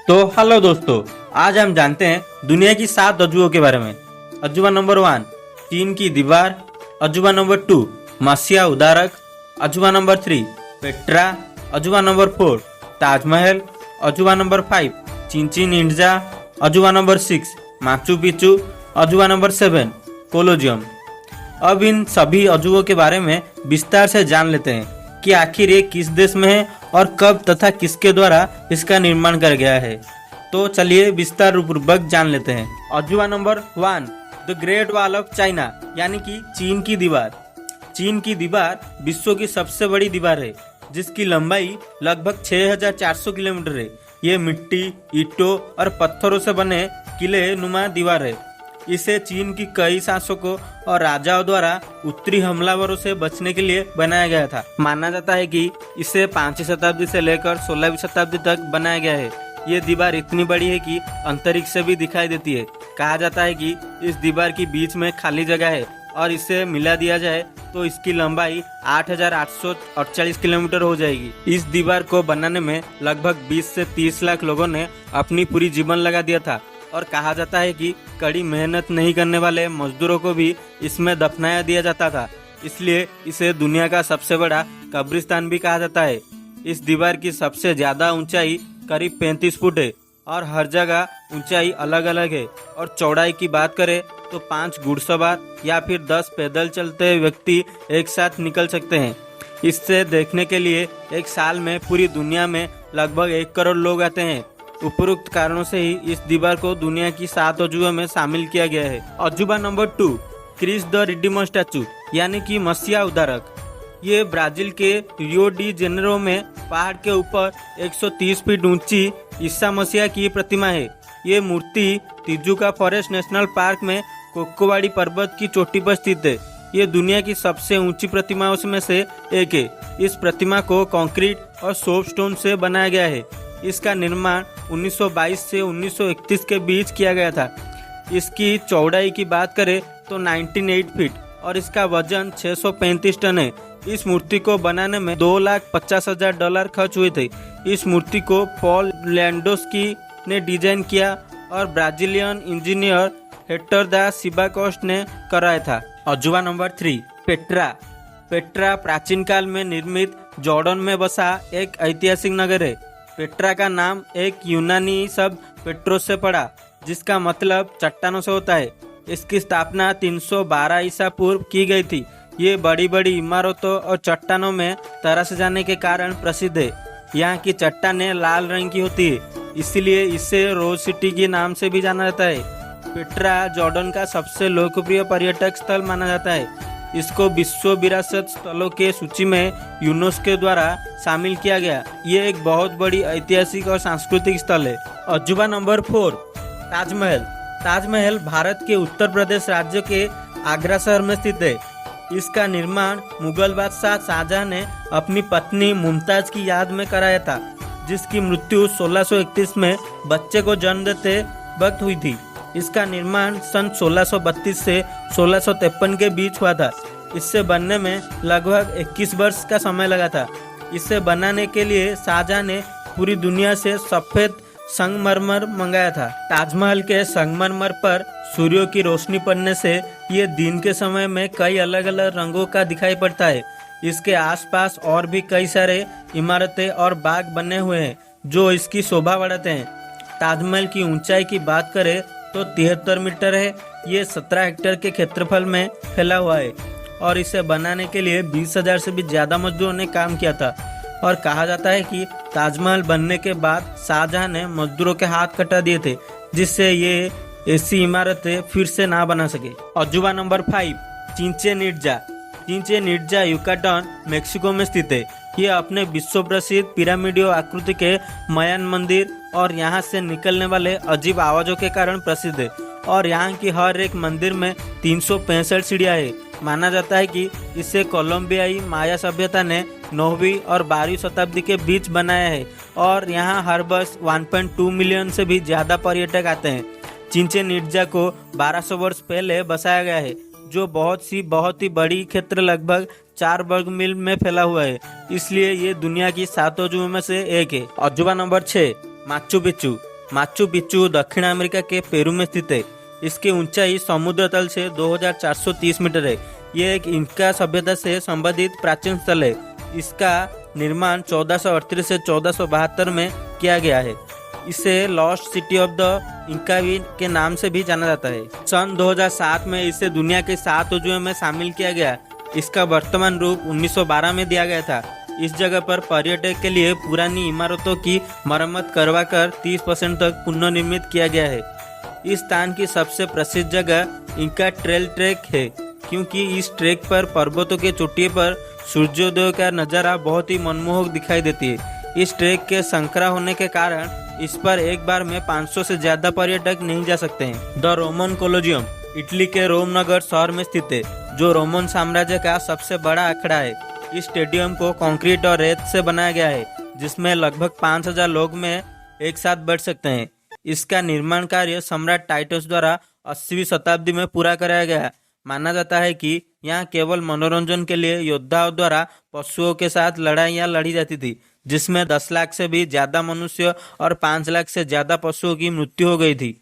तो हेलो दोस्तों, आज हम जानते हैं दुनिया की 7 अजूबों के बारे में। अजूबा नंबर 1 चीन की दीवार। अजूबा नंबर 2 मस्या उदारक। अजूबा नंबर 3 पेट्रा। अजूबा नंबर 4 ताजमहल। अजूबा नंबर 5 चिंचिन इट्जा। अजूबा नंबर 6 माचू पिचू। अजूबा नंबर 7 कोलोजियम। अब इन सभी अजूबों के बारे में विस्तार से जान लेते हैं कि आखिर ये किस देश में है और कब तथा किसके द्वारा इसका निर्माण कर गया है। तो चलिए विस्तार पूर्वक जान लेते हैं। अजूबा number 1 the great wall of China, यानी कि चीन की दीवार। चीन की दीवार विश्व की सबसे बड़ी दीवार है, जिसकी लंबाई लगभग 6400 किलोमीटर है। ये मिट्टी, ईंटों और पत्थरों से बने किले नुमा दीवार है। इसे चीन की कई शासकों और राजाओं द्वारा उत्तरी हमलावरों से बचने के लिए बनाया गया था। माना जाता है कि इसे 5वीं शताब्दी से लेकर 16वीं शताब्दी तक बनाया गया है। ये दीवार इतनी बड़ी है कि अंतरिक्ष से भी दिखाई देती है। कहा जाता है कि इस दीवार की बीच में खाली जगह है और इसे मिला दिया जाए तो इसकी लंबाई 8848 किलोमीटर हो जाएगी। इस दीवार को बनाने में लगभग 20 से 30 लाख लोगों ने अपनी पूरी जीवन लगा दिया था और कहा जाता है कि कड़ी मेहनत नहीं करने वाले मजदूरों को भी इसमें दफनाया दिया जाता था। इसलिए इसे दुनिया का सबसे बड़ा कब्रिस्तान भी कहा जाता है। इस दीवार की सबसे ज्यादा ऊंचाई करीब 35 फुट है और हर जगह ऊंचाई अलग अलग है। और चौड़ाई की बात करें तो 5 घुड़सवार या फिर 10 पैदल चलते व्यक्ति एक साथ निकल सकते हैं। इससे देखने के लिए एक साल में पूरी दुनिया में लगभग 1 करोड़ लोग आते हैं। उपरोक्त कारणों से ही इस दीवार को दुनिया की 7 अजूबों में शामिल किया गया है। अजूबा number 2 Christ the Redeemer statue, यानी कि मस्या उदारक। ये ब्राजील के रियो डी जेनेरो में पहाड़ के ऊपर 130 फीट ऊंची ईसा मसीहा की प्रतिमा है। ये मूर्ति तिजुका फॉरेस्ट नेशनल पार्क में कोकोवाड़ी पर्वत की चोटी पर स्थित है। ये दुनिया की सबसे ऊंची प्रतिमाओं में से एक है। इस प्रतिमा को कंक्रीट और सोप स्टोन से बनाया गया है। इसका निर्माण 1922 से 1931 के बीच किया गया था। इसकी चौड़ाई की बात करें तो 98 फीट और इसका वजन 635 टन है। इस मूर्ति को बनाने में $250,000 खर्च हुए थे। इस मूर्ति को पॉल लैंडोस्की ने डिजाइन किया और ब्राजीलियन इंजीनियर हेक्टर दा सिबाकोस्ट ने कराया था। अजूबा नंबर 3 पेट्रा। पेट्रा प्राचीन काल में निर्मित जॉर्डन में बसा एक ऐतिहासिक नगर है। पेट्रा का नाम एक यूनानी शब्द पेट्रोस से पड़ा, जिसका मतलब चट्टानों से होता है। इसकी स्थापना 312 ईसा पूर्व की गई थी। ये बड़ी बड़ी इमारतों और चट्टानों में तरस जाने के कारण प्रसिद्ध है। यहाँ की चट्टानें लाल रंग की होती है, इसलिए इसे रोज सिटी के नाम से भी जाना जाता है। पेट्रा जॉर्डन का सबसे लोकप्रिय पर्यटक स्थल माना जाता है। इसको विश्व विरासत स्थलों के सूची में यूनेस्को द्वारा शामिल किया गया। ये एक बहुत बड़ी ऐतिहासिक और सांस्कृतिक स्थल है। अजूबा नंबर 4 ताजमहल। ताजमहल भारत के उत्तर प्रदेश राज्य के आगरा शहर में स्थित है। इसका निर्माण मुगल बादशाह शाहजहां ने अपनी पत्नी मुमताज की याद में कराया था, जिसकी मृत्यु 1631 में बच्चे को जन्म देते वक्त हुई थी। इसका निर्माण सन 1632 से 1653 के बीच हुआ था। इससे बनने में लगभग 21 वर्ष का समय लगा था। इसे बनाने के लिए शाहजहां ने पूरी दुनिया से सफेद संगमरमर मंगाया था। ताजमहल के संगमरमर पर सूर्य की रोशनी पड़ने से ये दिन के समय में कई अलग अलग रंगों का दिखाई पड़ता है। इसके आसपास और भी कई सारे इमारतें और बाग बने हुए हैं जो इसकी शोभा बढ़ाते हैं। ताजमहल की ऊंचाई की बात करें तो 73 मीटर है। ये 17 हेक्टेयर के क्षेत्रफल में फैला हुआ है और इसे बनाने के लिए 20,000 से भी ज्यादा मजदूरों ने काम किया था। और कहा जाता है कि ताजमहल बनने के बाद शाहजहां ने मजदूरों के हाथ कटा दिए थे, जिससे ये ऐसी इमारतें फिर से ना बना सके। अजूबा नंबर 5 Chichen Itza. Chichen Itza Yucatan Mexico में स्थित है। ये अपने विश्व प्रसिद्ध पिरामिडीय आकृति के मयान मंदिर और यहाँ से निकलने वाले अजीब आवाजों के कारण प्रसिद्ध है। और यहाँ की हर एक मंदिर में 365 सीढ़ियाँ है। माना जाता है कि इसे कोलंबियाई माया सभ्यता ने 9वीं और 12वीं शताब्दी के बीच बनाया है और यहाँ हर वर्ष 1.2 मिलियन से भी ज्यादा पर्यटक आते हैं। चिंचेन इट्जा को 1200 वर्ष पहले बसाया गया है, जो बहुत ही बड़ी क्षेत्र लगभग 4 वर्ग मील में फैला हुआ है। इसलिए ये दुनिया की 7 अजूबों में से एक है। अजूबा number 6 Machu Picchu. Machu Picchu दक्षिण अमेरिका के पेरू में स्थित है। इसकी ऊंचाई समुद्र तल से 2430 मीटर है। ये एक इंका सभ्यता से संबंधित प्राचीन स्थल है। इसका निर्माण 1438 से 1472 में किया गया है। इसे लॉस्ट सिटी ऑफ द इंकावी के नाम से भी जाना जाता है। सन 2007 में इसे दुनिया के 7 अजूबों में शामिल किया गया। इसका वर्तमान रूप 1912 में दिया गया था। इस जगह पर पर्यटक के लिए पुरानी इमारतों की मरम्मत करवाकर 30% तक पुनर्निर्मित किया गया है। इस स्थान की सबसे प्रसिद्ध जगह इंका ट्रेल ट्रैक है, क्योंकि इस ट्रैक पर पर्वतों के चोटी पर सूर्योदय का नज़ारा बहुत ही मनमोहक दिखाई देती है। इस ट्रैक के संकरा होने के कारण इस पर एक बार में 500 से ज्यादा पर्यटक नहीं जा सकते हैं। द रोमन कोलोजियम इटली के रोम नगर शहर में स्थित है, जो रोमन साम्राज्य का सबसे बड़ा अखाड़ा है। इस स्टेडियम को कंक्रीट और रेत से बनाया गया है, जिसमें लगभग 5000 लोग में एक साथ बैठ सकते हैं। इसका निर्माण कार्य सम्राट टाइटस द्वारा 80वीं शताब्दी में पूरा कराया गया। माना जाता है कि यहाँ केवल मनोरंजन के लिए योद्धाओं द्वारा पशुओं के साथ लड़ाइयाँ लड़ी जाती थी, जिसमें 10 लाख से भी ज्यादा मनुष्य और 5 लाख से ज्यादा पशुओं की मृत्यु हो गई थी।